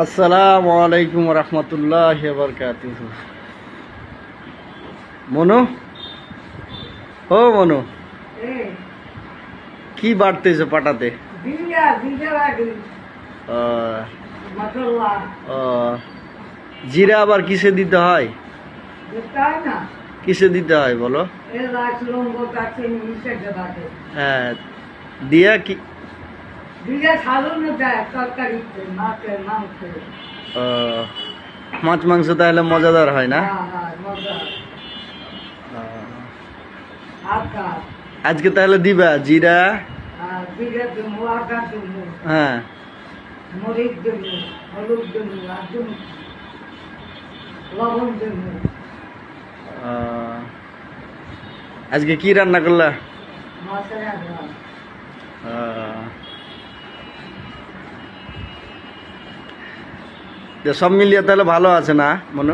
আসসালামু আলাইকুম রহমতুল্লাহি ওয়া বারাকাতুহু। মনু, ও মনু, কি বাড়তেছে পাটাতে? জিরা আবার কিসে দিতে হয়? কিসে দিতে হয় বলো? হ্যাঁ, দিয়া কি মাছ মাংস তাহলে মজাদার হয় না? আজকে তাহলে দিবা জিরা? হ্যাঁ, আজকে কি রান্না করলা? সব মিলিয়ে তাহলে ভালো আছে না মনু?